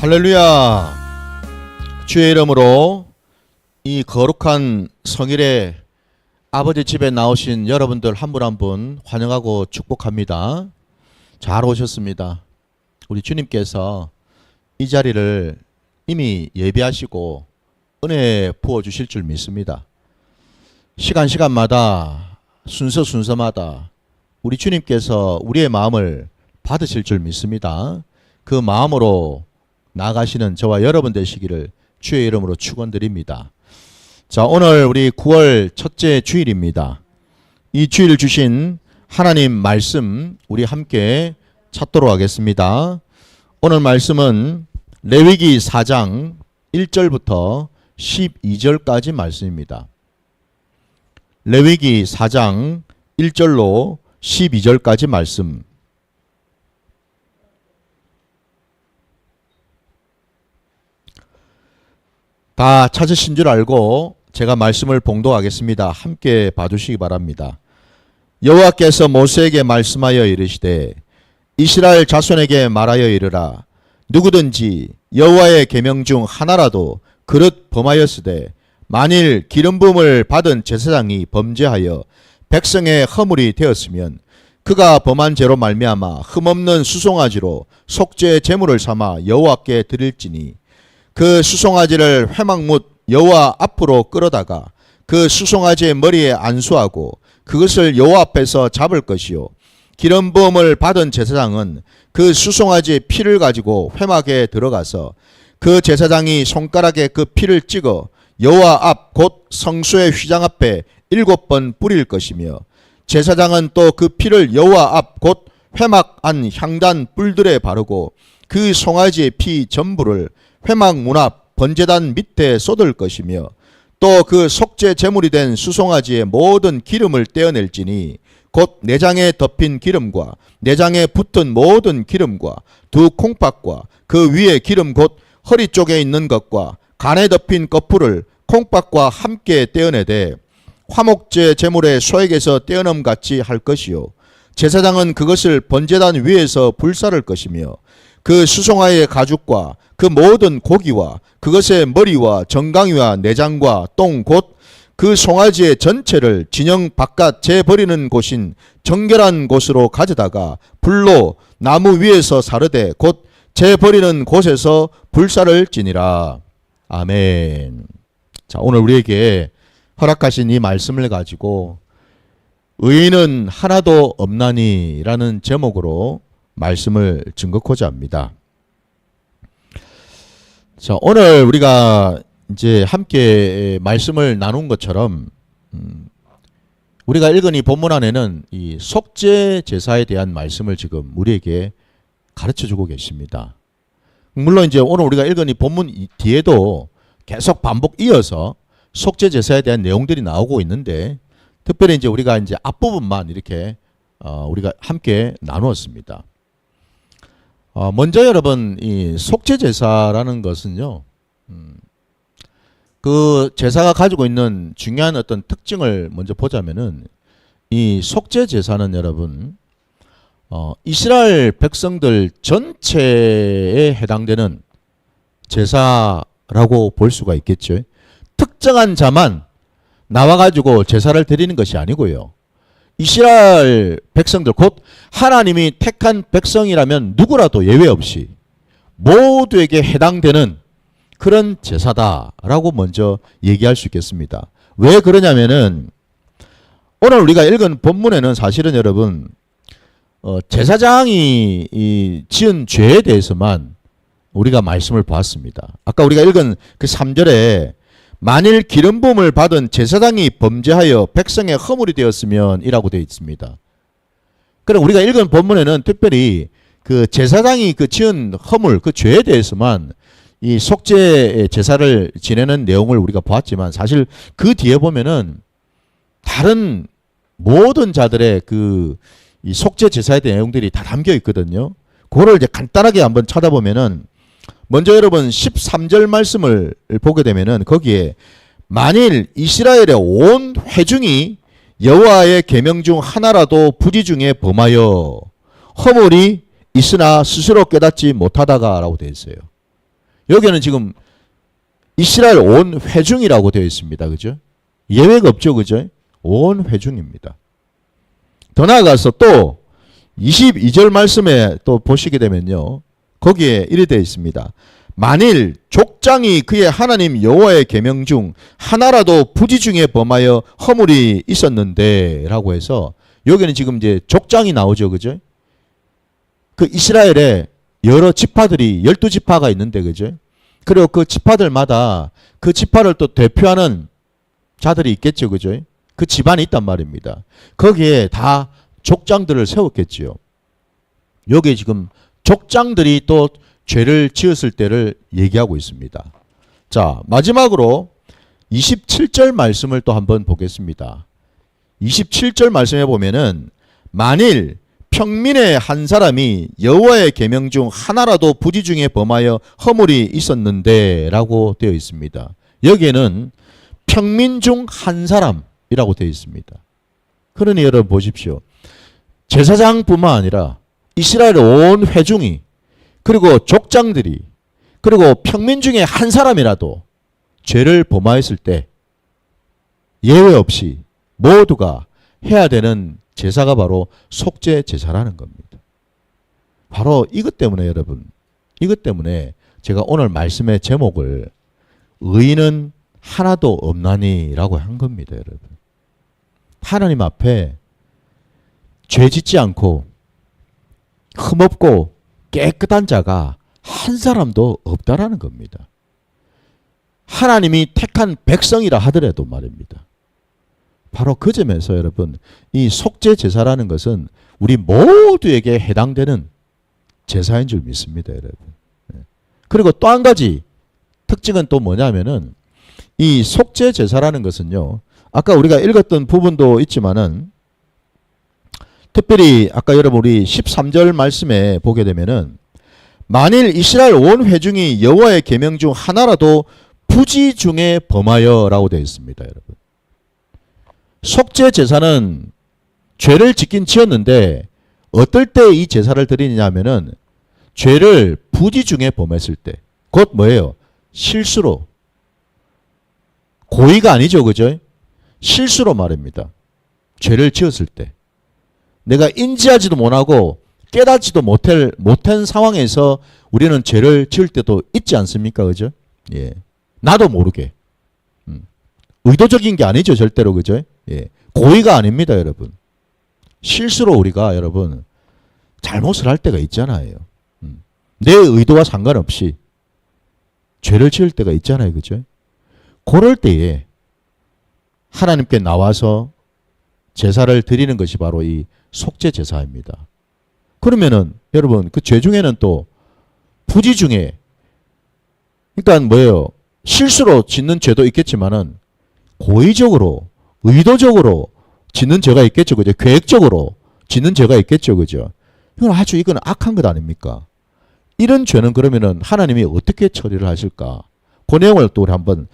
할렐루야. 주의 이름으로 이 거룩한 성일에 아버지 집에 나오신 여러분들 한 분 한 분 환영하고 축복합니다. 잘 오셨습니다. 우리 주님께서 이 자리를 이미 예비하시고 은혜 부어주실 줄 믿습니다. 시간마다 순서마다 우리 주님께서 우리의 마음을 받으실 줄 믿습니다. 그 마음으로 나아가시는 저와 여러분 되시기를 주의 이름으로 축원드립니다. 자, 오늘 우리 9월 첫째 주일입니다. 이 주일 주신 하나님 말씀 우리 함께 찾도록 하겠습니다. 오늘 말씀은 레위기 4장 1절부터 12절까지 말씀입니다. 레위기 4장 1절로 12절까지 말씀. 다 찾으신 줄 알고 제가 말씀을 봉독하겠습니다. 함께 봐주시기 바랍니다. 여호와께서 모세에게 말씀하여 이르시되 이스라엘 자손에게 말하여 이르라. 누구든지 여호와의 계명 중 하나라도 그릇 범하였으되 만일 기름 부음을 받은 제사장이 범죄하여 백성의 허물이 되었으면 그가 범한 죄로 말미암아 흠없는 수송아지로 속죄 제물을 삼아 여호와께 드릴지니 그 수송아지를 회막뭇 여호와 앞으로 끌어다가 그 수송아지의 머리에 안수하고 그것을 여호와 앞에서 잡을 것이요 기름 부음을 받은 제사장은 그 수송아지의 피를 가지고 회막에 들어가서 그 제사장이 손가락에 그 피를 찍어 여호와 앞 곧 성소의 휘장 앞에 7번 뿌릴 것이며 제사장은 또 그 피를 여호와 앞 곧 회막 안 향단 뿔들에 바르고 그 송아지의 피 전부를 회막 문 앞 번제단 밑에 쏟을 것이며 또 그 속죄 제물이 된 수송아지의 모든 기름을 떼어낼지니 곧 내장에 덮인 기름과 내장에 붙은 모든 기름과 두 콩팥과 그 위에 기름 곧 허리 쪽에 있는 것과 간에 덮인 거풀을 콩팥과 함께 떼어내되 화목제 제물의 소액에서 떼어냄 같이 할 것이요 제사장은 그것을 번제단 위에서 불사를 것이며 그 수송아의 가죽과 그 모든 고기와 그것의 머리와 정강이와 내장과 똥 곧 그 송아지의 전체를 진영 바깥 재버리는 곳인 정결한 곳으로 가져다가 불로 나무 위에서 사르되 곧 재버리는 곳에서 불사를 지니라. 아멘. 자, 오늘 우리에게 허락하신 이 말씀을 가지고 의인은 하나도 없나니 라는 제목으로 말씀을 증거코자 합니다. 자, 오늘 우리가 이제 함께 말씀을 나눈 것처럼 우리가 읽은 이 본문 안에는 이 속죄 제사에 대한 말씀을 지금 우리에게 가르쳐 주고 계십니다. 물론 이제 오늘 우리가 읽은 이 본문 뒤에도 계속 반복 이어서 속죄 제사에 대한 내용들이 나오고 있는데 특별히 이제 우리가 이제 앞부분만 이렇게 우리가 함께 나누었습니다. 먼저 여러분 이 속죄 제사라는 것은요, 그 제사가 가지고 있는 중요한 어떤 특징을 먼저 보자면은 이 속죄 제사는 여러분 이스라엘 백성들 전체에 해당되는 제사라고 볼 수가 있겠죠. 특정한 자만 나와가지고 제사를 드리는 것이 아니고요. 이스라엘 백성들 곧 하나님이 택한 백성이라면 누구라도 예외 없이 모두에게 해당되는 그런 제사다라고 먼저 얘기할 수 있겠습니다. 왜 그러냐면은 오늘 우리가 읽은 본문에는 사실은 여러분 제사장이 이 지은 죄에 대해서만 우리가 말씀을 보았습니다. 아까 우리가 읽은 그 3절에 만일 기름 부음을 받은 제사장이 범죄하여 백성의 허물이 되었으면 이라고 되어 있습니다. 그럼 우리가 읽은 본문에는 특별히 그 제사장이 그 지은 허물, 그 죄에 대해서만 이 속죄 제사를 지내는 내용을 우리가 보았지만 사실 그 뒤에 보면은 다른 모든 자들의 그 이 속죄 제사에 대한 내용들이 다 담겨 있거든요. 그거를 이제 간단하게 한번 찾아보면은 먼저 여러분 13절 말씀을 보게 되면은 거기에 만일 이스라엘의 온 회중이 여호와의 계명 중 하나라도 부지 중에 범하여 허물이 있으나 스스로 깨닫지 못하다가 라고 되어 있어요. 여기는 지금 이스라엘 온 회중이라고 되어 있습니다. 그죠? 예외가 없죠. 그죠? 온 회중입니다. 더 나아가서 또 22절 말씀에 또 보시게 되면요. 거기에 이래 되어 있습니다. 만일 족장이 그의 하나님 여호와의 계명 중 하나라도 부지 중에 범하여 허물이 있었는데 라고 해서 여기는 지금 이제 족장이 나오죠. 그죠? 그 이스라엘에 여러 지파들이 12지파가 있는데 그죠? 그리고 그 지파들마다 그 지파를 또 대표하는 자들이 있겠죠. 그죠? 그 집안이 있단 말입니다. 거기에 다 족장들을 세웠겠지요. 여기에 지금 족장들이 또 죄를 지었을 때를 얘기하고 있습니다. 자, 마지막으로 27절 말씀을 또 한번 보겠습니다. 27절 말씀에 보면은 만일 평민의 한 사람이 여호와의 계명 중 하나라도 부지 중에 범하여 허물이 있었는데 라고 되어 있습니다. 여기에는 평민 중 한 사람이라고 되어 있습니다. 그러니 여러분 보십시오. 제사장뿐만 아니라 이스라엘 온 회중이 그리고 족장들이 그리고 평민 중에 한 사람이라도 죄를 범하였을 때 예외 없이 모두가 해야 되는 제사가 바로 속죄 제사라는 겁니다. 바로 이것 때문에 여러분, 이것 때문에 제가 오늘 말씀의 제목을 의인은 하나도 없나니라고 한 겁니다. 여러분. 하나님 앞에 죄 짓지 않고 흠없고 깨끗한 자가 한 사람도 없다라는 겁니다. 하나님이 택한 백성이라 하더라도 말입니다. 바로 그 점에서 여러분 이 속죄 제사라는 것은 우리 모두에게 해당되는 제사인 줄 믿습니다. 여러분. 그리고 또 한 가지 특징은 또 뭐냐면은 이 속죄 제사라는 것은요. 아까 우리가 읽었던 부분도 있지만은 특별히 아까 여러분 우리 13절 말씀에 보게 되면은 만일 이스라엘 온 회중이 여호와의 계명 중 하나라도 부지 중에 범하여 라고 되어 있습니다. 여러분. 속죄 제사는 죄를 짓긴 지었는데 어떨 때 이 제사를 드리냐면은 죄를 부지 중에 범했을 때 곧 뭐예요? 실수로 고의가 아니죠. 그죠? 실수로 말입니다. 죄를 지었을 때 내가 인지하지도 못하고 깨닫지도 못한 상황에서 우리는 죄를 지을 때도 있지 않습니까? 그죠? 예. 나도 모르게. 의도적인 게 아니죠. 절대로. 그죠? 예. 고의가 아닙니다. 여러분. 실수로 우리가 여러분 잘못을 할 때가 있잖아요. 내 의도와 상관없이 죄를 지을 때가 있잖아요. 그죠? 그럴 때에 하나님께 나와서 제사를 드리는 것이 바로 이 속죄 제사입니다. 그러면은 여러분 그 죄 중에는 또 부지 중에 일단 뭐예요? 실수로 짓는 죄도 있겠지만은 고의적으로 의도적으로 짓는 죄가 있겠죠. 그죠? 계획적으로 짓는 죄가 있겠죠. 그죠? 이건 악한 것 아닙니까? 이런 죄는 그러면은 하나님이 어떻게 처리를 하실까? 그 내용을 또 우리 한번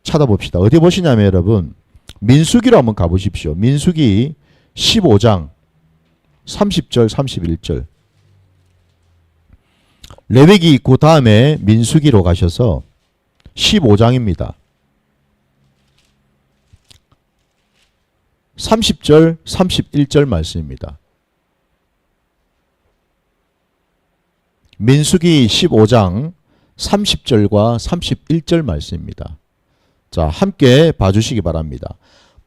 찾아봅시다. 어디 보시냐면 여러분 민수기로 한번 가보십시오. 민수기 15장 30절 31절 레위기 그 다음에 민수기로 가셔서 15장입니다. 30절 31절 말씀입니다. 민수기 15장 30절과 31절 말씀입니다. 자, 함께 봐주시기 바랍니다.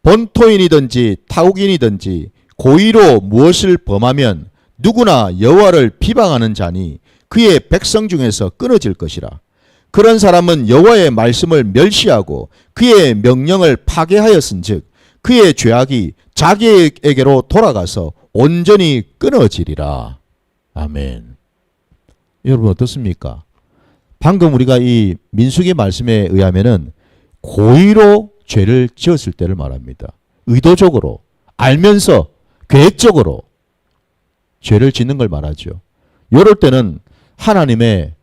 본토인이든지 타국인이든지 고의로 무엇을 범하면 누구나 여호와를 비방하는 자니 그의 백성 중에서 끊어질 것이라. 그런 사람은 여호와의 말씀을 멸시하고 그의 명령을 파괴하였은즉 그의 죄악이 자기에게로 돌아가서 온전히 끊어지리라. 아멘. 여러분 어떻습니까? 방금 우리가 이 민수기 말씀에 의하면은 고의로 죄를 지었을 때를 말합니다. 의도적으로 알면서 계획적으로 죄를 짓는 걸 말하죠. 이럴 때는 하나님의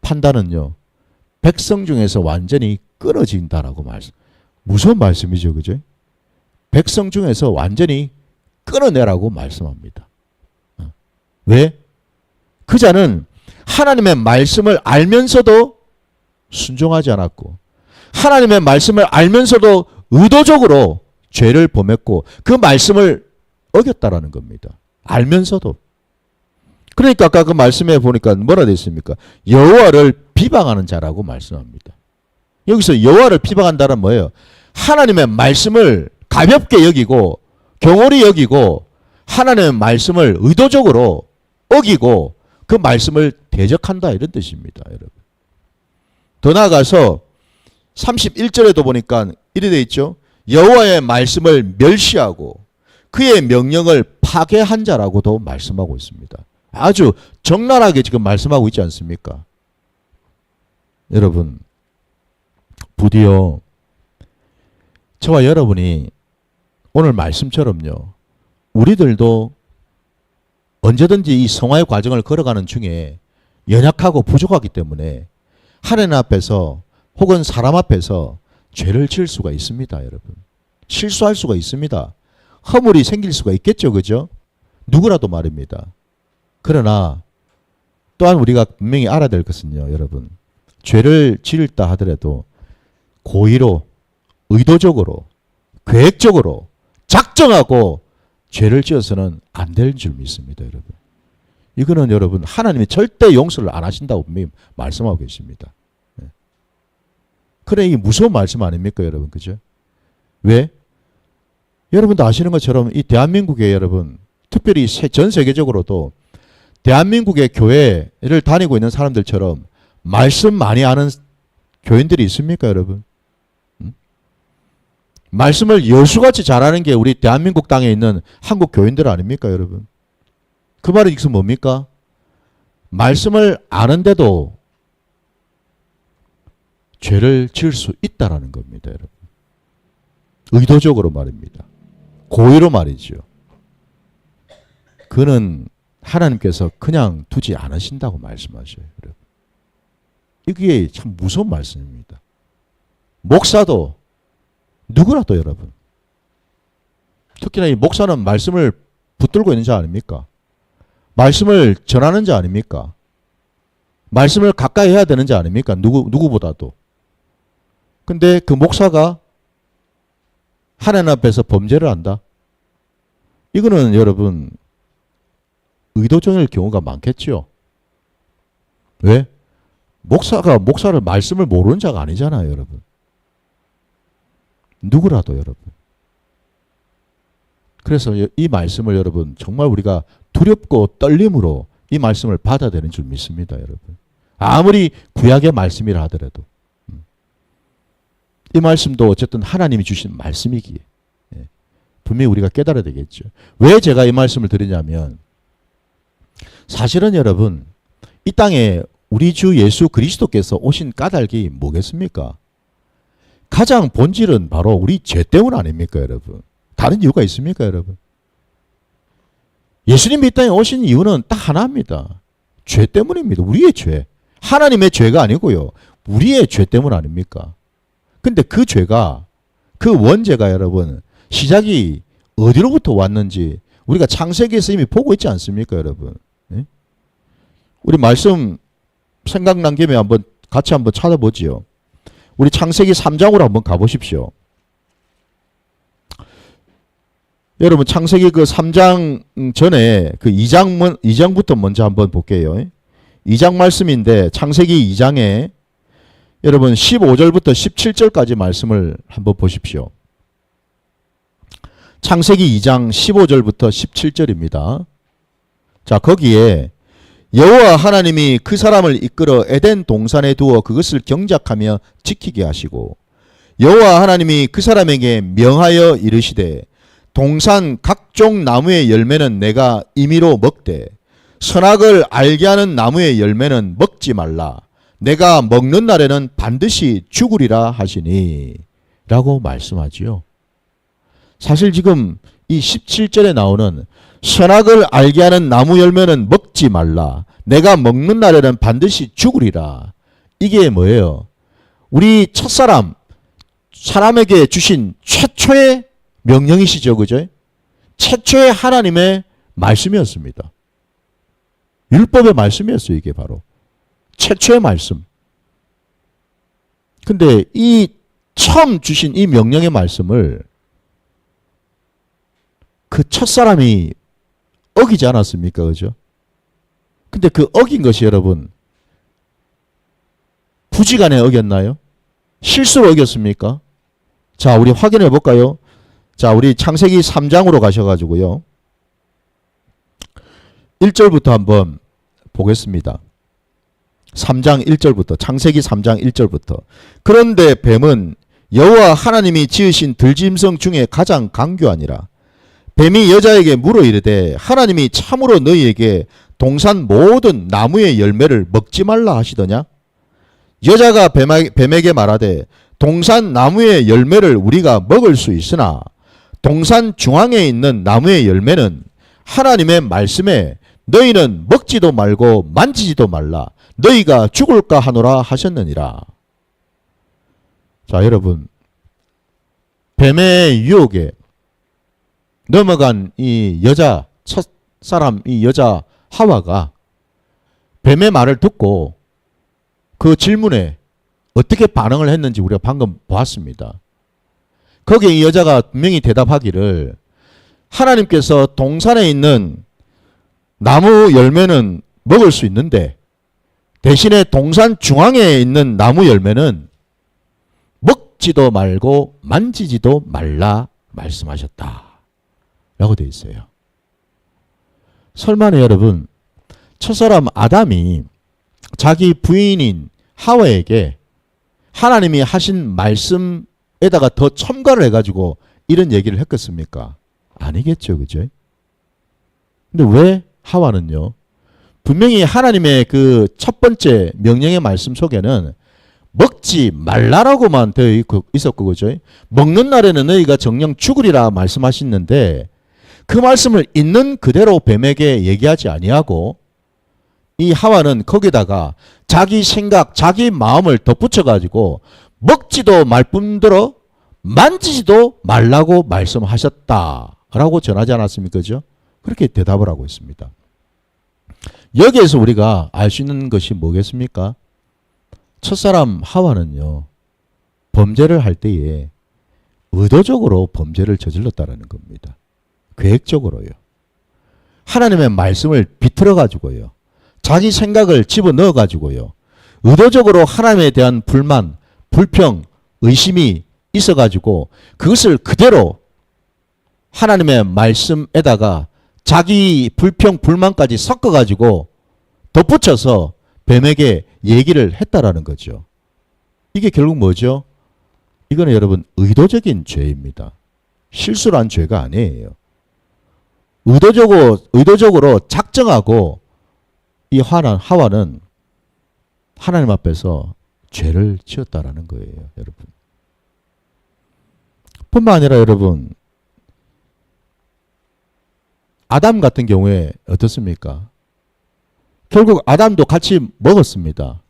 판단은요. 백성 중에서 완전히 끊어진다라고 말씀. 무서운 말씀이죠. 그죠? 백성 중에서 완전히 끊어내라고 말씀합니다. 왜? 그 자는 하나님의 말씀을 알면서도 순종하지 않았고 하나님의 말씀을 알면서도 의도적으로 죄를 범했고 그 말씀을 어겼다라는 겁니다. 알면서도. 그러니까 아까 그 말씀에 보니까 뭐라 되어 있습니까? 여호와를 비방하는 자라고 말씀합니다. 여기서 여호와를 비방한다는 뭐예요? 하나님의 말씀을 가볍게 여기고 경홀히 여기고 하나님의 말씀을 의도적으로 어기고 그 말씀을 대적한다 이런 뜻입니다. 여러분. 더 나아가서 31절에도 보니까 이래 되어 있죠. 여호와의 말씀을 멸시하고 그의 명령을 파괴한 자라고도 말씀하고 있습니다. 아주 적나라하게 지금 말씀하고 있지 않습니까? 여러분, 부디어 저와 여러분이 오늘 말씀처럼요. 우리들도 언제든지 이 성화의 과정을 걸어가는 중에 연약하고 부족하기 때문에 하나님 앞에서 혹은 사람 앞에서 죄를 지을 수가 있습니다. 여러분. 실수할 수가 있습니다. 허물이 생길 수가 있겠죠. 그죠? 누구라도 말입니다. 그러나 또한 우리가 분명히 알아야 될 것은요. 여러분. 죄를 지을다 하더라도 고의로 의도적으로 계획적으로 작정하고 죄를 지어서는 안 될 줄 믿습니다. 여러분. 이거는 여러분 하나님이 절대 용서를 안 하신다고 분명히 말씀하고 계십니다. 그래 이게 무서운 말씀 아닙니까 여러분. 그죠? 왜? 여러분도 아시는 것처럼 이 대한민국에 여러분 특별히 전 세계적으로도 대한민국의 교회를 다니고 있는 사람들처럼 말씀 많이 아는 교인들이 있습니까 여러분? 말씀을 여수같이 잘하는 게 우리 대한민국 땅에 있는 한국 교인들 아닙니까 여러분? 그 말은 이것은 뭡니까? 말씀을 아는데도 죄를 지을 수 있다라는 겁니다 여러분. 의도적으로 말입니다. 고의로 말이죠. 그는 하나님께서 그냥 두지 않으신다고 말씀하셔요. 여러분. 이게 참 무서운 말씀입니다. 목사도 누구라도 여러분. 특히나 이 목사는 말씀을 붙들고 있는 자 아닙니까? 말씀을 전하는 자 아닙니까? 말씀을 가까이 해야 되는 자 아닙니까? 누구보다도. 근데 그 목사가 하나님 앞에서 범죄를 한다? 이거는 여러분 의도적일 경우가 많겠죠. 왜? 목사가 목사를 말씀을 모르는 자가 아니잖아요, 여러분. 누구라도 여러분. 그래서 이 말씀을 여러분 정말 우리가 두렵고 떨림으로 이 말씀을 받아야 되는 줄 믿습니다, 여러분. 아무리 구약의 말씀이라 하더라도. 이 말씀도 어쨌든 하나님이 주신 말씀이기에 분명히 우리가 깨달아야 되겠죠. 왜 제가 이 말씀을 드리냐면 사실은 여러분 이 땅에 우리 주 예수 그리스도께서 오신 까닭이 뭐겠습니까? 가장 본질은 바로 우리 죄 때문 아닙니까 여러분? 다른 이유가 있습니까 여러분? 예수님이 이 땅에 오신 이유는 딱 하나입니다. 죄 때문입니다. 우리의 죄. 하나님의 죄가 아니고요. 우리의 죄 때문 아닙니까? 근데 그 죄가 그 원죄가 여러분 시작이 어디로부터 왔는지 우리가 창세기에서 이미 보고 있지 않습니까 여러분? 네? 우리 말씀 생각난 김에 같이 한번 찾아보지요. 우리 창세기 3장으로 한번 가보십시오. 여러분 창세기 그 3장 전에 그 2장부터 먼저 한번 볼게요. 2장 말씀인데 창세기 2장에 여러분 15절부터 17절까지 말씀을 한번 보십시오. 창세기 2장 15절부터 17절입니다. 자, 거기에 여호와 하나님이 그 사람을 이끌어 에덴 동산에 두어 그것을 경작하며 지키게 하시고 여호와 하나님이 그 사람에게 명하여 이르시되 동산 각종 나무의 열매는 내가 임의로 먹되 선악을 알게 하는 나무의 열매는 먹지 말라. 내가 먹는 날에는 반드시 죽으리라 하시니 라고 말씀하지요. 사실 지금 이 17절에 나오는 선악을 알게 하는 나무 열매는 먹지 말라. 내가 먹는 날에는 반드시 죽으리라. 이게 뭐예요? 우리 첫사람, 사람에게 주신 최초의 명령이시죠. 그죠? 최초의 하나님의 말씀이었습니다. 율법의 말씀이었어요. 이게 바로. 최초의 말씀. 근데 이 처음 주신 이 명령의 말씀을 그 첫사람이 어기지 않았습니까? 그죠? 근데 그 어긴 것이 여러분 부지간에 어겼나요? 실수로 어겼습니까? 자, 우리 확인해 볼까요? 자, 우리 창세기 3장으로 가셔가지고요. 1절부터 한번 보겠습니다. 3장 1절부터, 창세기 3장 1절부터. 그런데 뱀은 여호와 하나님이 지으신 들짐승 중에 가장 강교하니라. 뱀이 여자에게 물어 이르되 하나님이 참으로 너희에게 동산 모든 나무의 열매를 먹지 말라 하시더냐? 여자가 뱀에게 말하되 동산 나무의 열매를 우리가 먹을 수 있으나 동산 중앙에 있는 나무의 열매는 하나님의 말씀에 너희는 먹지도 말고 만지지도 말라 너희가 죽을까 하노라 하셨느니라. 자, 여러분, 뱀의 유혹에 넘어간 이 여자 첫사람, 이 여자 하와가 뱀의 말을 듣고 그 질문에 어떻게 반응을 했는지 우리가 방금 보았습니다. 거기에 이 여자가 분명히 대답하기를 하나님께서 동산에 있는 나무 열매는 먹을 수 있는데 대신에 동산 중앙에 있는 나무 열매는 먹지도 말고 만지지도 말라 말씀하셨다 라고 되어 있어요. 설마네 여러분, 첫사람 아담이 자기 부인인 하와에게 하나님이 하신 말씀에다가 더 첨가를 해가지고 이런 얘기를 했겠습니까? 아니겠죠, 그죠? 근데 왜 하와는요? 분명히 하나님의 그 첫 번째 명령의 말씀 속에는 먹지 말라라고만 되어 있었고, 그죠? 먹는 날에는 너희가 정녕 죽으리라 말씀하셨는데 그 말씀을 있는 그대로 뱀에게 얘기하지 아니하고 이 하와는 거기다가 자기 생각, 자기 마음을 덧붙여가지고 먹지도 말 뿐더러 만지지도 말라고 말씀하셨다라고 전하지 않았습니까? 그죠? 그렇게 대답을 하고 있습니다. 여기에서 우리가 알 수 있는 것이 뭐겠습니까? 첫사람 하와는요, 범죄를 할 때에 의도적으로 범죄를 저질렀다라는 겁니다. 계획적으로요. 하나님의 말씀을 비틀어 가지고요. 자기 생각을 집어넣어 가지고요. 의도적으로 하나님에 대한 불만, 불평, 의심이 있어 가지고 그것을 그대로 하나님의 말씀에다가 자기 불평, 불만까지 섞어 가지고 덧붙여서 뱀에게 얘기를 했다라는 거죠. 이게 결국 뭐죠? 이거는 여러분 의도적인 죄입니다. 실수로 한 죄가 아니에요. 의도적으로 작정하고 이 하와는 하나님 앞에서 죄를 지었다라는 거예요, 여러분. 뿐만 아니라 여러분, 아담 같은 경우에 어떻습니까? 결국 아담도 같이 먹었습니다.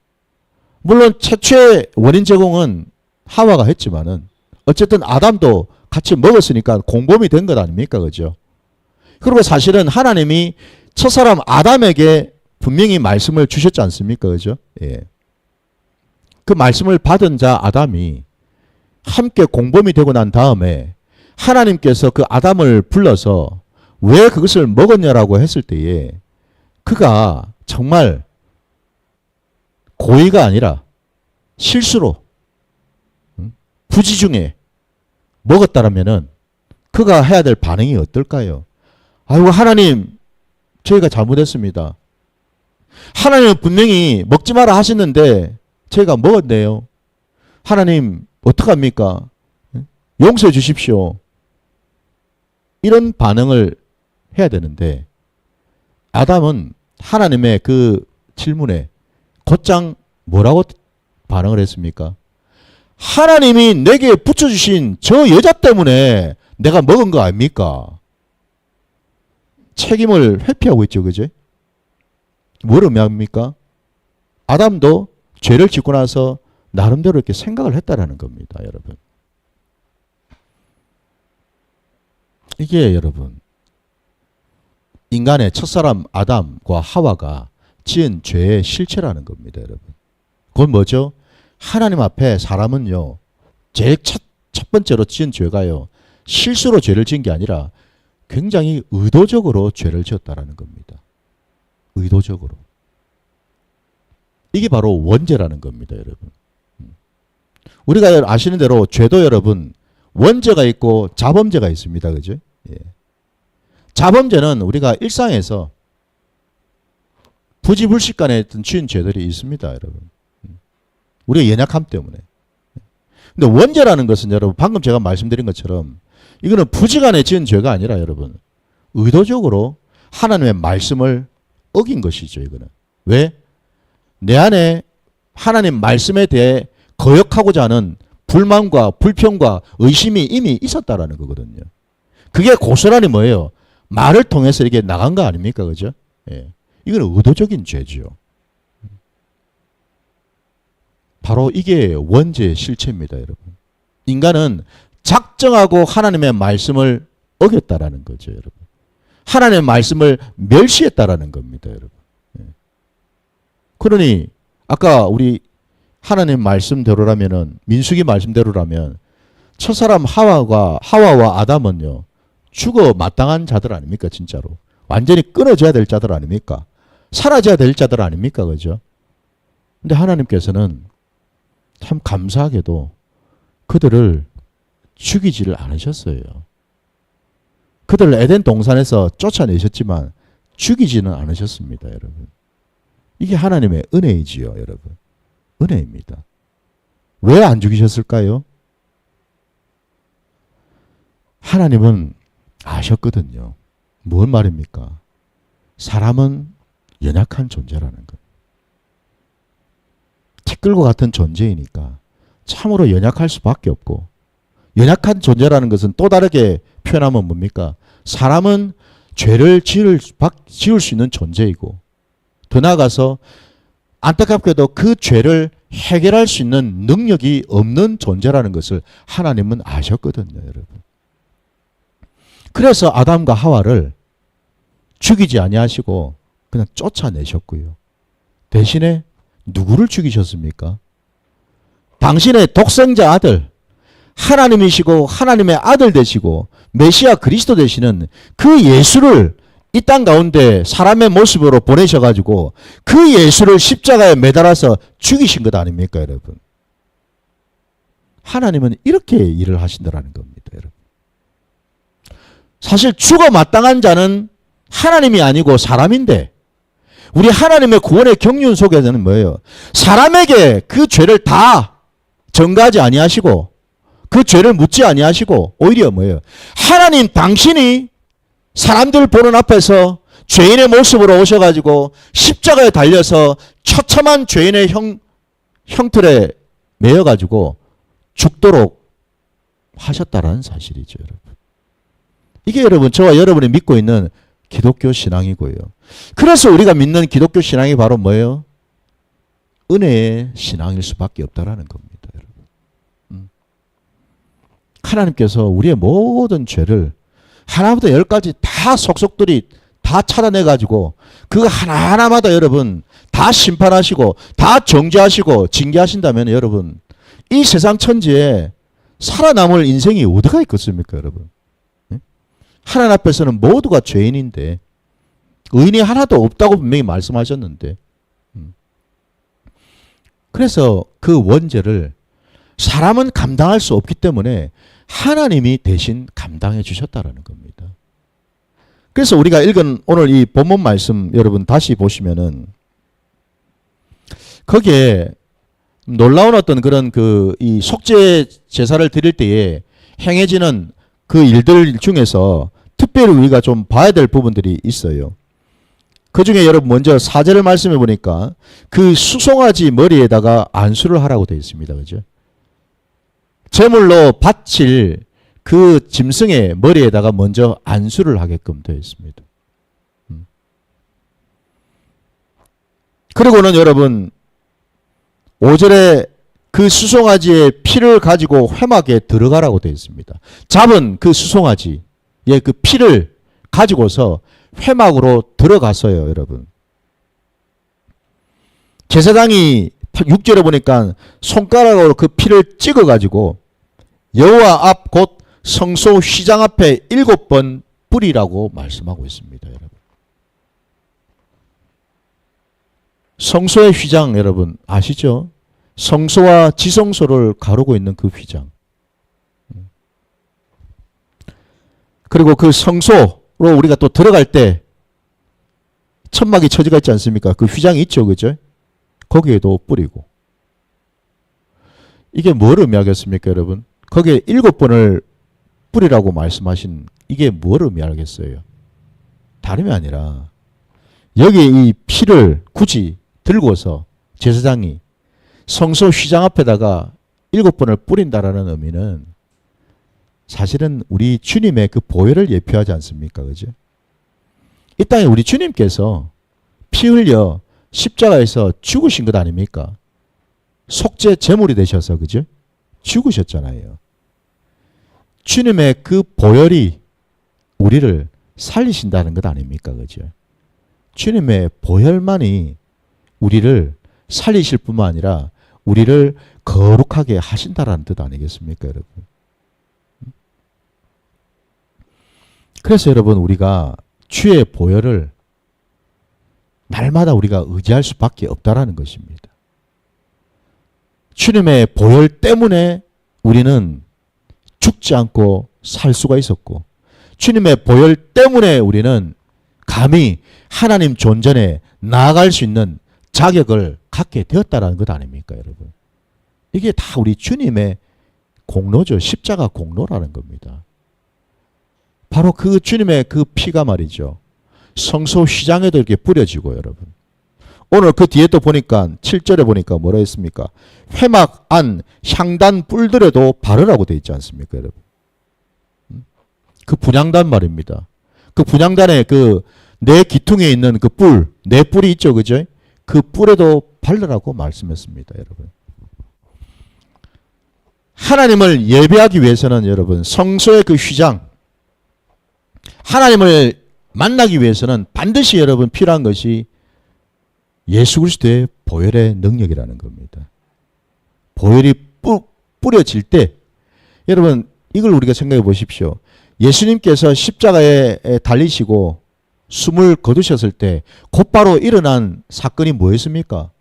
물론 최초의 원인 제공은 하와가 했지만은 어쨌든 아담도 같이 먹었으니까 공범이 된 것 아닙니까? 그죠? 그리고 사실은 하나님이 첫사람 아담에게 분명히 말씀을 주셨지 않습니까? 그죠? 예. 그 말씀을 받은 자 아담이 함께 공범이 되고 난 다음에 하나님께서 그 아담을 불러서 왜 그것을 먹었냐라고 했을 때에 그가 정말 고의가 아니라 실수로 부지 중에 먹었다라면은 그가 해야 될 반응이 어떨까요? 아이고 하나님, 저희가 잘못했습니다. 하나님은 분명히 먹지 마라 하셨는데 저희가 먹었네요. 하나님 어떡합니까? 용서해 주십시오. 이런 반응을 해야 되는데 아담은 하나님의 그 질문에 곧장 뭐라고 반응을 했습니까? 하나님이 내게 붙여주신 저 여자 때문에 내가 먹은 거 아닙니까? 책임을 회피하고 있죠, 그죠? 뭘 의미합니까? 아담도 죄를 짓고 나서 나름대로 이렇게 생각을 했다라는 겁니다, 여러분. 이게 여러분, 인간의 첫사람 아담과 하와가 지은 죄의 실체라는 겁니다, 여러분. 그건 뭐죠? 하나님 앞에 사람은요, 제일 첫 번째로 지은 죄가요, 실수로 죄를 지은 게 아니라 굉장히 의도적으로 죄를 지었다라는 겁니다. 의도적으로. 이게 바로 원죄라는 겁니다, 여러분. 우리가 아시는 대로 죄도 여러분, 원죄가 있고 자범죄가 있습니다. 그죠? 예. 자범죄는 우리가 일상에서 부지불식간에 지은 죄들이 있습니다, 여러분. 우리가 연약함 때문에. 근데 원죄라는 것은 여러분, 방금 제가 말씀드린 것처럼 이거는 부지간에 지은 죄가 아니라 여러분, 의도적으로 하나님의 말씀을 어긴 것이죠, 이거는. 왜? 내 안에 하나님 말씀에 대해 거역하고자 하는 불만과 불평과 의심이 이미 있었다라는 거거든요. 그게 고스란히 뭐예요? 말을 통해서 이게 나간 거 아닙니까? 그죠? 예. 이건 의도적인 죄죠. 바로 이게 원죄의 실체입니다, 여러분. 인간은 작정하고 하나님의 말씀을 어겼다라는 거죠, 여러분. 하나님의 말씀을 멸시했다라는 겁니다, 여러분. 예. 그러니 아까 우리 하나님 말씀대로라면은, 민수기 말씀대로라면 첫사람 하와와 아담은요, 죽어 마땅한 자들 아닙니까? 진짜로 완전히 끊어져야 될 자들 아닙니까? 사라져야 될 자들 아닙니까? 그죠? 근데 하나님께서는 참 감사하게도 그들을 죽이지를 않으셨어요. 그들을 에덴 동산에서 쫓아내셨지만 죽이지는 않으셨습니다, 여러분. 이게 하나님의 은혜이지요, 여러분. 은혜입니다. 왜 안 죽이셨을까요? 하나님은 아셨거든요. 뭔 말입니까? 사람은 연약한 존재라는 것. 티끌과 같은 존재이니까 참으로 연약할 수밖에 없고, 연약한 존재라는 것은 또 다르게 표현하면 뭡니까? 사람은 죄를 지을 수 있는 존재이고, 더 나아가서 안타깝게도 그 죄를 해결할 수 있는 능력이 없는 존재라는 것을 하나님은 아셨거든요, 여러분. 그래서 아담과 하와를 죽이지 아니하시고 그냥 쫓아내셨고요. 대신에 누구를 죽이셨습니까? 당신의 독생자 아들, 하나님이시고 하나님의 아들 되시고 메시아 그리스도 되시는 그 예수를 이 땅 가운데 사람의 모습으로 보내셔가지고 그 예수를 십자가에 매달아서 죽이신 것 아닙니까, 여러분? 하나님은 이렇게 일을 하신다라는 겁니다, 여러분. 사실 죽어 마땅한 자는 하나님이 아니고 사람인데, 우리 하나님의 구원의 경륜 속에서는 뭐예요? 사람에게 그 죄를 다 전가하지 아니하시고 그 죄를 묻지 아니하시고 오히려 뭐예요? 하나님 당신이 사람들 보는 앞에서 죄인의 모습으로 오셔가지고 십자가에 달려서 처참한 죄인의 형틀에 매여가지고 죽도록 하셨다라는 사실이죠, 여러분. 이게 여러분, 저와 여러분이 믿고 있는 기독교 신앙이고요. 그래서 우리가 믿는 기독교 신앙이 바로 뭐예요? 은혜의 신앙일 수밖에 없다라는 겁니다, 여러분. 하나님께서 우리의 모든 죄를 하나부터 열까지 다 속속들이 다 찾아내가지고 그 하나하나마다 여러분 다 심판하시고 다 정죄하시고 징계하신다면 여러분, 이 세상 천지에 살아남을 인생이 어디가 있겠습니까, 여러분? 하나님 앞에서는 모두가 죄인인데 의인이 하나도 없다고 분명히 말씀하셨는데, 그래서 그 원죄를 사람은 감당할 수 없기 때문에 하나님이 대신 감당해 주셨다라는 겁니다. 그래서 우리가 읽은 오늘 이 본문 말씀 여러분 다시 보시면은 거기에 놀라운 어떤 그런 이 속죄 제사를 드릴 때에 행해지는 그 일들 중에서 특별히 우리가 좀 봐야 될 부분들이 있어요. 그 중에 여러분 먼저 4절을 말씀해 보니까 그 수송아지 머리에다가 안수를 하라고 되어 있습니다. 그죠? 제물로 바칠 그 짐승의 머리에다가 먼저 안수를 하게끔 되어 있습니다. 그리고는 여러분 5절에 그 수송아지의 피를 가지고 회막에 들어가라고 되어 있습니다. 잡은 그 수송아지의 그 피를 가지고서 회막으로 들어갔어요, 여러분. 제사장이 6절에 보니까 손가락으로 그 피를 찍어가지고 여호와 앞 곧 성소 휘장 앞에 7번 뿌리라고 말씀하고 있습니다. 여러분. 성소의 휘장 여러분 아시죠? 성소와 지성소를 가르고 있는 그 휘장. 그리고 그 성소로 우리가 또 들어갈 때 천막이 처지가 있지 않습니까? 그 휘장이 있죠. 그죠? 거기에도 뿌리고. 이게 뭘 의미하겠습니까, 여러분? 거기에 7번을 뿌리라고 말씀하신 이게 뭘 의미하겠어요? 다름이 아니라 여기에 이 피를 굳이 들고서 제사장이 성소 휘장 앞에다가 7번을 뿌린다라는 의미는 사실은 우리 주님의 그 보혈을 예표하지 않습니까? 그죠? 이 땅에 우리 주님께서 피 흘려 십자가에서 죽으신 것 아닙니까? 속죄 제물이 되셔서 그죠? 죽으셨잖아요. 주님의 그 보혈이 우리를 살리신다는 것 아닙니까? 그죠? 주님의 보혈만이 우리를 살리실 뿐만 아니라 우리를 거룩하게 하신다라는 뜻 아니겠습니까, 여러분? 그래서 여러분 우리가 주의 보혈을 날마다 우리가 의지할 수밖에 없다라는 것입니다. 주님의 보혈 때문에 우리는 죽지 않고 살 수가 있었고 주님의 보혈 때문에 우리는 감히 하나님 존전에 나아갈 수 있는 자격을 갖게 되었다라는 것 아닙니까, 여러분? 이게 다 우리 주님의 공로죠. 십자가 공로라는 겁니다. 바로 그 주님의 그 피가 말이죠. 성소 휘장에도 이렇게 뿌려지고 여러분. 오늘 그 뒤에 또 보니까 7절에 보니까 뭐라 했습니까? 회막 안 향단 뿔들에도 바르라고 되어 있지 않습니까, 여러분? 그 분향단 말입니다. 그 분향단에 그 내 기퉁에 있는 그 뿔, 내 뿔이 있죠, 그죠? 그 뿔에도 바르라고 말씀했습니다, 여러분. 하나님을 예배하기 위해서는 여러분 성소의 그 휘장, 하나님을 만나기 위해서는 반드시 여러분 필요한 것이 예수 그리스도의 보혈의 능력이라는 겁니다. 보혈이 뿌려질 때 여러분 이걸 우리가 생각해 보십시오. 예수님께서 십자가에 달리시고 숨을 거두셨을 때 곧바로 일어난 사건이 뭐였습니까?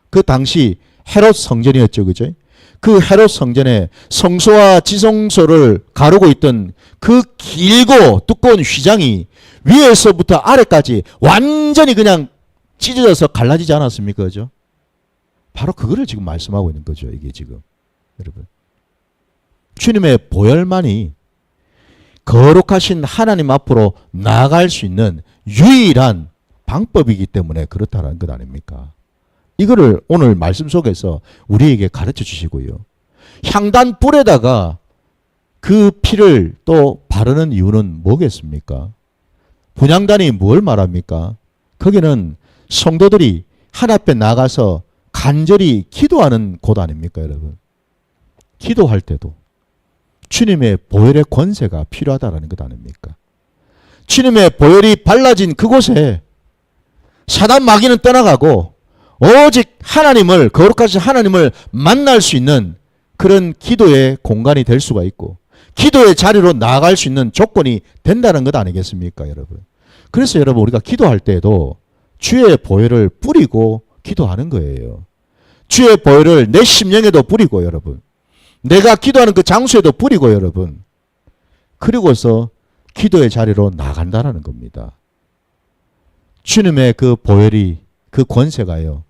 그 당시 헤롯 성전이었죠. 그죠? 그 헤롯 성전에 성소와 지성소를 가르고 있던 그 길고 두꺼운 휘장이 위에서부터 아래까지 완전히 그냥 찢어져서 갈라지지 않았습니까? 그죠? 바로 그거를 지금 말씀하고 있는 거죠. 이게 지금. 여러분. 주님의 보혈만이 거룩하신 하나님 앞으로 나아갈 수 있는 유일한 방법이기 때문에 그렇다는 것 아닙니까? 이거를 오늘 말씀 속에서 우리에게 가르쳐 주시고요. 향단 뿔에다가 그 피를 또 바르는 이유는 뭐겠습니까? 분향단이 뭘 말합니까? 거기는 성도들이 하나님 앞에 나가서 간절히 기도하는 곳 아닙니까, 여러분? 기도할 때도 주님의 보혈의 권세가 필요하다는 것 아닙니까? 주님의 보혈이 발라진 그곳에 사단 마귀는 떠나가고 오직 하나님을, 거룩하신 하나님을 만날 수 있는 그런 기도의 공간이 될 수가 있고 기도의 자리로 나아갈 수 있는 조건이 된다는 것 아니겠습니까, 여러분? 그래서 여러분 우리가 기도할 때에도 주의 보혈을 뿌리고 기도하는 거예요. 주의 보혈을 내 심령에도 뿌리고 여러분. 내가 기도하는 그 장소에도 뿌리고 여러분. 그리고서 기도의 자리로 나간다는 겁니다. 주님의 그 보혈이 그 권세가요.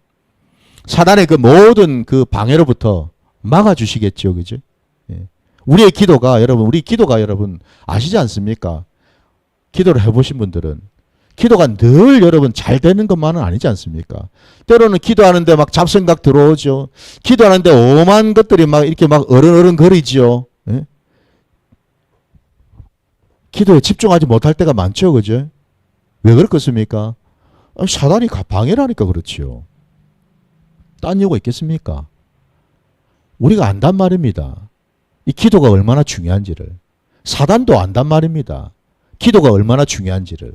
사단의 그 모든 그 방해로부터 막아주시겠죠. 그죠? 예. 우리의 기도가 여러분, 우리 기도가 여러분 아시지 않습니까? 기도를 해보신 분들은 기도가 늘 여러분 잘 되는 것만은 아니지 않습니까? 때로는 기도하는데 막 잡생각 들어오죠. 기도하는데 오만 것들이 막 이렇게 막 어른어른거리죠. 예? 기도에 집중하지 못할 때가 많죠. 그죠? 왜 그렇겠습니까? 사단이 방해라니까 그렇지요. 딴 이유가 있겠습니까? 우리가 안단 말입니다. 이 기도가 얼마나 중요한지를. 사단도 안단 말입니다. 기도가 얼마나 중요한지를.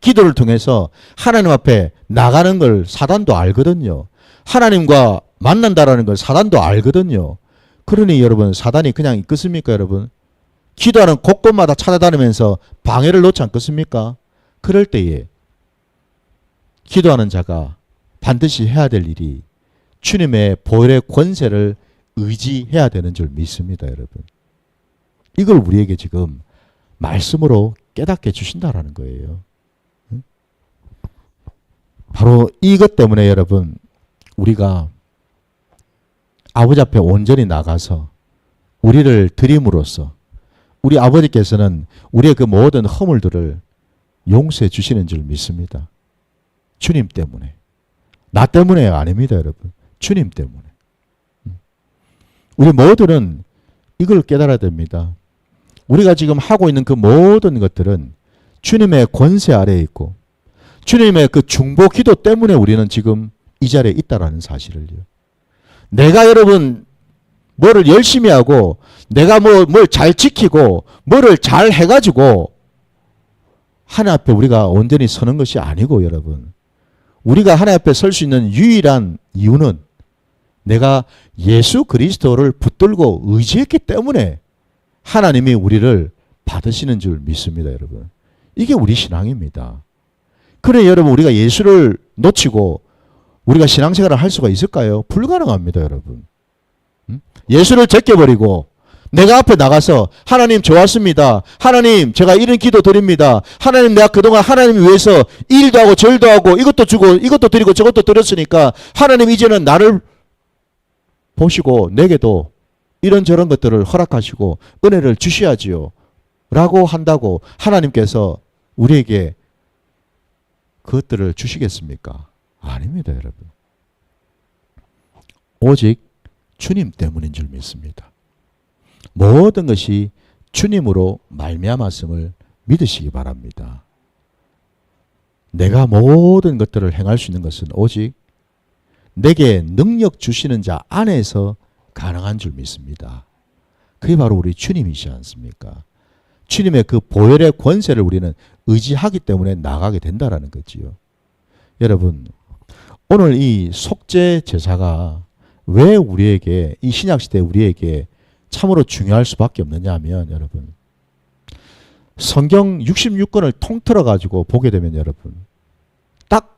기도를 통해서 하나님 앞에 나가는 걸 사단도 알거든요. 하나님과 만난다라는 걸 사단도 알거든요. 그러니 여러분, 사단이 그냥 있겠습니까 여러분? 기도하는 곳곳마다 찾아다니면서 방해를 놓지 않겠습니까? 그럴 때에 기도하는 자가 반드시 해야 될 일이 주님의 보혈의 권세를 의지해야 되는 줄 믿습니다, 여러분. 이걸 우리에게 지금 말씀으로 깨닫게 해주신다라는 거예요. 바로 이것 때문에 여러분, 우리가 아버지 앞에 온전히 나가서 우리를 드림으로써 우리 아버지께서는 우리의 그 모든 허물들을 용서해 주시는 줄 믿습니다. 주님 때문에. 나 때문에 아닙니다, 여러분. 주님 때문에. 우리 모두는 이걸 깨달아야 됩니다. 우리가 지금 하고 있는 그 모든 것들은 주님의 권세 아래에 있고 주님의 그 중보 기도 때문에 우리는 지금 이 자리에 있다라는 사실을요. 내가 여러분 뭐를 열심히 하고 내가 뭘 잘 지키고 뭐를 잘 해가지고 하나님 앞에 우리가 온전히 서는 것이 아니고 여러분, 우리가 하나님 앞에 설 수 있는 유일한 이유는 내가 예수 그리스도를 붙들고 의지했기 때문에 하나님이 우리를 받으시는 줄 믿습니다, 여러분. 이게 우리 신앙입니다. 그래 여러분, 우리가 예수를 놓치고 우리가 신앙생활을 할 수가 있을까요? 불가능합니다, 여러분. 예수를 제껴버리고 내가 앞에 나가서 하나님 좋았습니다. 하나님 제가 이런 기도 드립니다. 하나님 내가 그동안 하나님 위해서 이 일도 하고 저 일도 하고 이것도 주고 이것도 드리고 저것도 드렸으니까 하나님 이제는 나를 보시고 내게도 이런저런 것들을 허락하시고 은혜를 주셔야지요 라고 한다고 하나님께서 우리에게 그것들을 주시겠습니까? 아닙니다, 여러분. 오직 주님 때문인 줄 믿습니다. 모든 것이 주님으로 말미암았음을 믿으시기 바랍니다. 내가 모든 것들을 행할 수 있는 것은 오직 내게 능력 주시는 자 안에서 가능한 줄 믿습니다. 그게 바로 우리 주님이시지 않습니까? 주님의 그 보혈의 권세를 우리는 의지하기 때문에 나가게 된다라는 거지요. 여러분, 오늘 이 속죄 제사가 왜 우리에게, 이 신약시대 우리에게 참으로 중요할 수밖에 없느냐 하면 여러분, 성경 66권을 통틀어 가지고 보게 되면 여러분 딱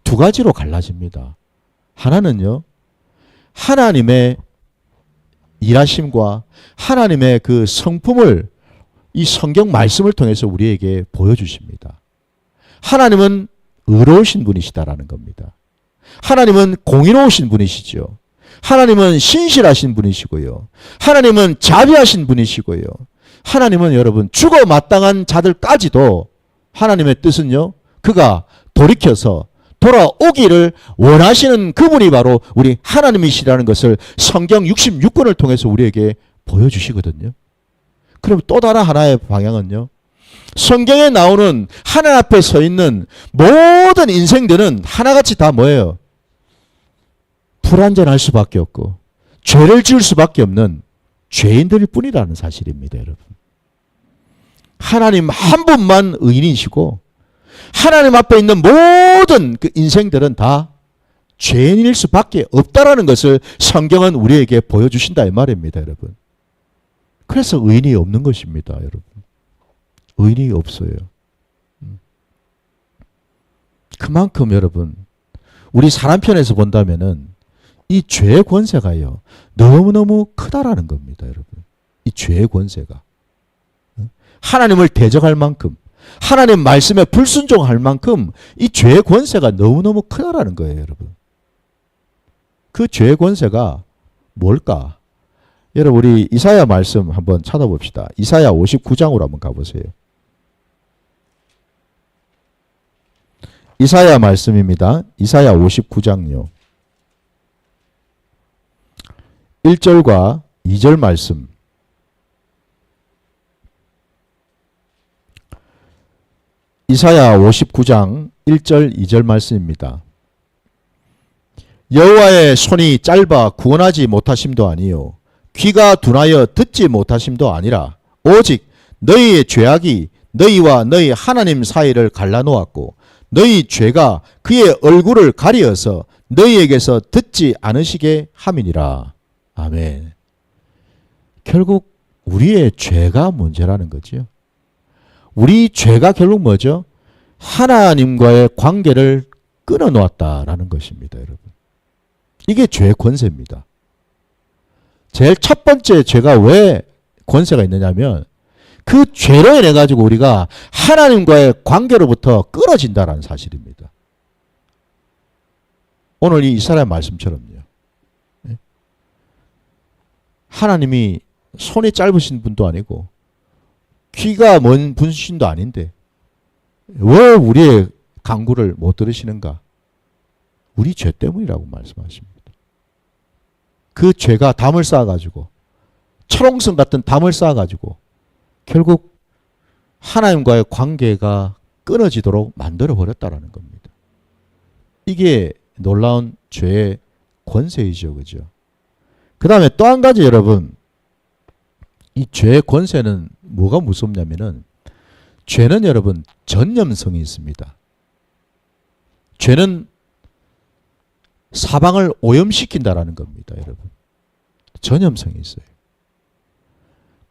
두 가지로 갈라집니다. 하나는요, 하나님의 일하심과 하나님의 그 성품을 이 성경 말씀을 통해서 우리에게 보여주십니다. 하나님은 의로우신 분이시다라는 겁니다. 하나님은 공의로우신 분이시죠. 하나님은 신실하신 분이시고요. 하나님은 자비하신 분이시고요. 하나님은 여러분 죽어 마땅한 자들까지도 하나님의 뜻은요, 그가 돌이켜서 돌아오기를 원하시는 그분이 바로 우리 하나님이시라는 것을 성경 66권을 통해서 우리에게 보여주시거든요. 그럼 또 다른 하나의 방향은요, 성경에 나오는 하나님 앞에 서 있는 모든 인생들은 하나같이 다 뭐예요? 불완전할 수밖에 없고 죄를 지을 수밖에 없는 죄인들일 뿐이라는 사실입니다, 여러분. 하나님 한 분만 의인이시고 하나님 앞에 있는 모든 그 인생들은 다 죄인일 수밖에 없다라는 것을 성경은 우리에게 보여주신다 이 말입니다, 여러분. 그래서 의인이 없는 것입니다, 여러분. 의인이 없어요. 그만큼 여러분, 우리 사람 편에서 본다면은 이 죄의 권세가요, 너무너무 크다라는 겁니다, 여러분. 이 죄의 권세가. 하나님을 대적할 만큼, 하나님 말씀에 불순종할 만큼 이 죄의 권세가 너무너무 크다라는 거예요, 여러분. 그 죄의 권세가 뭘까? 여러분, 우리 이사야 말씀 한번 찾아봅시다. 이사야 59장으로 한번 가보세요. 이사야 말씀입니다. 이사야 59장요. 1절과 2절 말씀. 이사야 59장 1절 2절 말씀입니다. 여호와의 손이 짧아 구원하지 못하심도 아니요 귀가 둔하여 듣지 못하심도 아니라 오직 너희의 죄악이 너희와 너희 하나님 사이를 갈라놓았고 너희 죄가 그의 얼굴을 가리어서 너희에게서 듣지 않으시게 함이니라. 아멘. 결국 우리의 죄가 문제라는 거죠. 우리 죄가 결국 뭐죠? 하나님과의 관계를 끊어놓았다라는 것입니다, 여러분. 이게 죄의 권세입니다. 제일 첫 번째 죄가 왜 권세가 있느냐면 그 죄로 인해 가지고 우리가 하나님과의 관계로부터 끊어진다라는 사실입니다. 오늘 이 이스라엘 말씀처럼요. 하나님이 손이 짧으신 분도 아니고 귀가 먼 분신도 아닌데 왜 우리의 간구를 못 들으시는가? 우리 죄 때문이라고 말씀하십니다. 그 죄가 담을 쌓아가지고 철옹성 같은 담을 쌓아가지고 결국 하나님과의 관계가 끊어지도록 만들어버렸다라는 겁니다. 이게 놀라운 죄의 권세이죠. 그죠? 그 다음에 또 한 가지 여러분, 이 죄의 권세는 뭐가 무섭냐면은 죄는 여러분 전념성이 있습니다. 죄는 사방을 오염시킨다라는 겁니다. 여러분. 전염성이 있어요.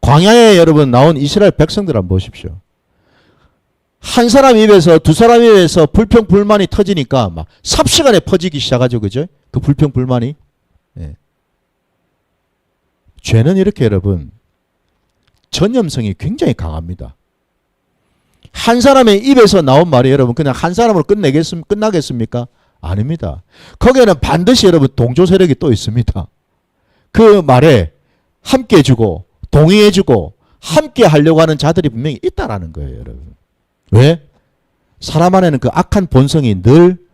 광야에 여러분 나온 이스라엘 백성들 한번 보십시오. 한 사람 입에서 두 사람 입에서 불평 불만이 터지니까 막 삽시간에 퍼지기 시작하죠. 그죠? 그 불평 불만이. 예. 죄는 이렇게 여러분 전염성이 굉장히 강합니다. 한 사람의 입에서 나온 말이 여러분 그냥 한 사람으로 끝나겠습니까? 아닙니다. 거기에는 반드시 여러분 동조 세력이 또 있습니다. 그 말에 함께 해주고 동의해주고 함께 하려고 하는 자들이 분명히 있다라는 거예요. 여러분. 왜? 사람 안에는 그 악한 본성이 늘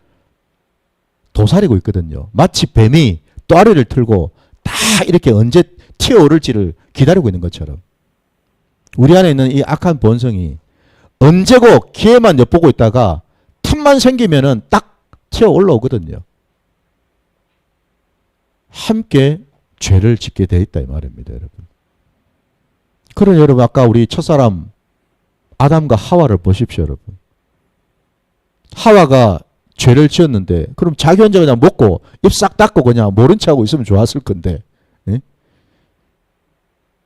도사리고 있거든요. 마치 뱀이 또아리를 틀고 다 이렇게 언제 튀어오를지를 기다리고 있는 것처럼 우리 안에 있는 이 악한 본성이 언제고 기회만 엿보고 있다가 틈만 생기면은 딱 튀어 올라오거든요. 함께 죄를 짓게 돼 있다 이 말입니다, 여러분. 그럼 여러분 아까 우리 첫사람 아담과 하와를 보십시오, 여러분. 하와가 죄를 지었는데 그럼 자기 혼자 그냥 먹고 입 싹 닫고 그냥 모른 체 하고 있으면 좋았을 건데 예?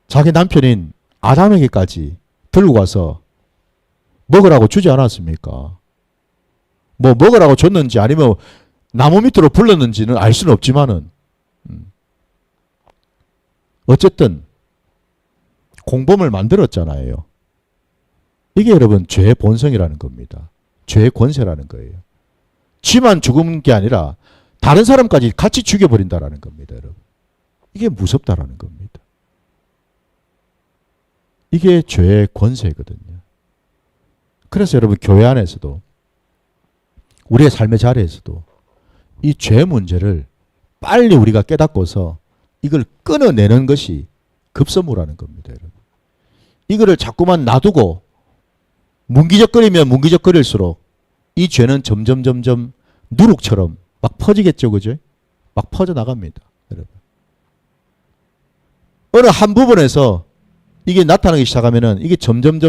자기 남편인 아담에게까지 들고 가서 먹으라고 주지 않았습니까? 뭐 먹으라고 줬는지 아니면 나무 밑으로 불렀는지는 알 수는 없지만은 어쨌든 공범을 만들었잖아요. 이게 여러분 죄의 본성이라는 겁니다. 죄의 권세라는 거예요. 쥐만 죽은 게 아니라 다른 사람까지 같이 죽여버린다라는 겁니다, 여러분. 이게 무섭다라는 겁니다. 이게 죄의 권세거든요. 그래서 여러분 교회 안에서도 우리의 삶의 자리에서도 이 죄 문제를 빨리 우리가 깨닫고서 이걸 끊어내는 것이 급선무라는 겁니다, 여러분. 이거를 자꾸만 놔두고 문기적거리면 문기적거릴수록 이 죄는 점점 누룩처럼 막 퍼지겠죠, 그죠? 막 퍼져나갑니다, 여러분. 어느 한 부분에서 이게 나타나기 시작하면은 이게 점점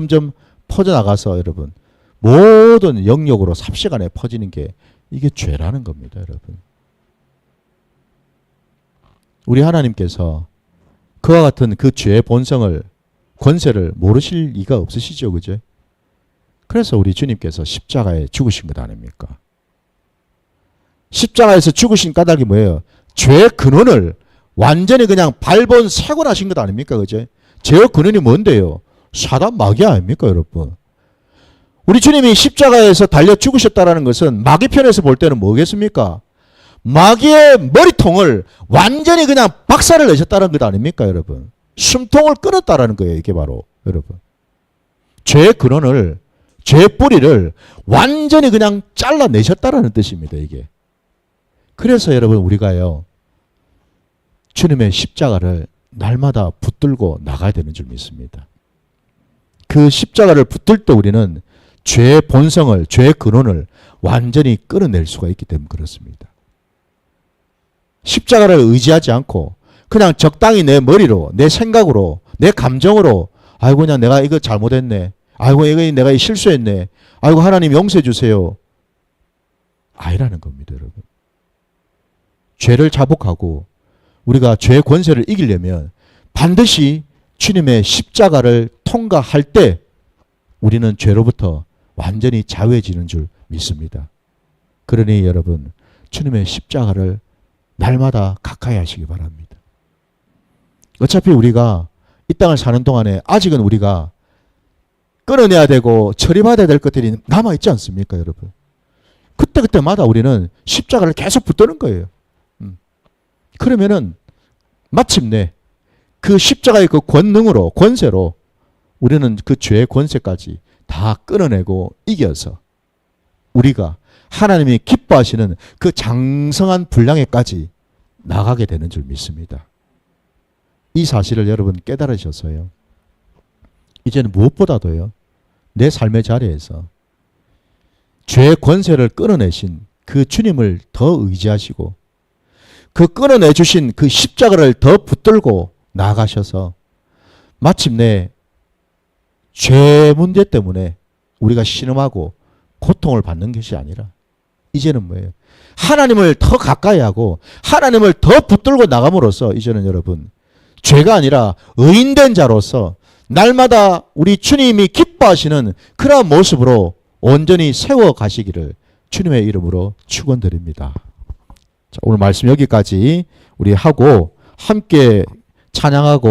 퍼져나가서 여러분 모든 영역으로 삽시간에 퍼지는 게 이게 죄라는 겁니다, 여러분. 우리 하나님께서 그와 같은 그 죄의 본성을 권세를 모르실 리가 없으시죠, 그죠? 그래서 우리 주님께서 십자가에 죽으신 것 아닙니까? 십자가에서 죽으신 까닭이 뭐예요? 죄의 근원을 완전히 그냥 발본 세곤하신 것 아닙니까, 그죠? 죄의 근원이 뭔데요? 사단 마귀 아닙니까, 여러분? 우리 주님이 십자가에서 달려 죽으셨다는 것은 마귀 편에서 볼 때는 뭐겠습니까? 마귀의 머리통을 완전히 그냥 박살을 내셨다는 것 아닙니까, 여러분? 숨통을 끊었다라는 거예요, 이게 바로, 여러분. 죄의 근원을, 죄의 뿌리를 완전히 그냥 잘라내셨다라는 뜻입니다, 이게. 그래서 여러분, 우리가요, 주님의 십자가를 날마다 붙들고 나가야 되는 줄 믿습니다. 그 십자가를 붙들 때 우리는 죄의 본성을, 죄의 근원을 완전히 끊어낼 수가 있기 때문에 그렇습니다. 십자가를 의지하지 않고 그냥 적당히 내 머리로, 내 생각으로, 내 감정으로 아이고 그냥 내가 이거 잘못했네. 아이고 이거 내가 실수했네. 아이고 하나님 용서해 주세요. 아니라는 겁니다, 여러분. 죄를 자복하고 우리가 죄의 권세를 이기려면 반드시 주님의 십자가를 통과할 때 우리는 죄로부터 완전히 자유해지는 줄 믿습니다. 그러니 여러분, 주님의 십자가를 날마다 가까이 하시기 바랍니다. 어차피 우리가 이 땅을 사는 동안에 아직은 우리가 끊어내야 되고 처리받아야 될 것들이 남아있지 않습니까, 여러분? 그때마다 우리는 십자가를 계속 붙드는 거예요. 그러면은 마침내 그 십자가의 그 권능으로, 권세로 우리는 그 죄의 권세까지 다 끊어내고 이겨서 우리가 하나님이 기뻐하시는 그 장성한 분량에까지 나가게 되는 줄 믿습니다. 이 사실을 여러분 깨달으셔서요, 이제는 무엇보다도요, 내 삶의 자리에서 죄의 권세를 끊어내신 그 주님을 더 의지하시고 그 끊어내 주신 그 십자가를 더 붙들고 나아가셔서 마침내 죄 문제 때문에 우리가 신음하고 고통을 받는 것이 아니라 이제는 뭐예요? 하나님을 더 가까이 하고 하나님을 더 붙들고 나감으로써 이제는 여러분, 죄가 아니라 의인된 자로서 날마다 우리 주님이 기뻐하시는 그러한 모습으로 온전히 세워 가시기를 주님의 이름으로 축원드립니다. 자, 오늘 말씀 여기까지 우리 하고 함께 찬양하고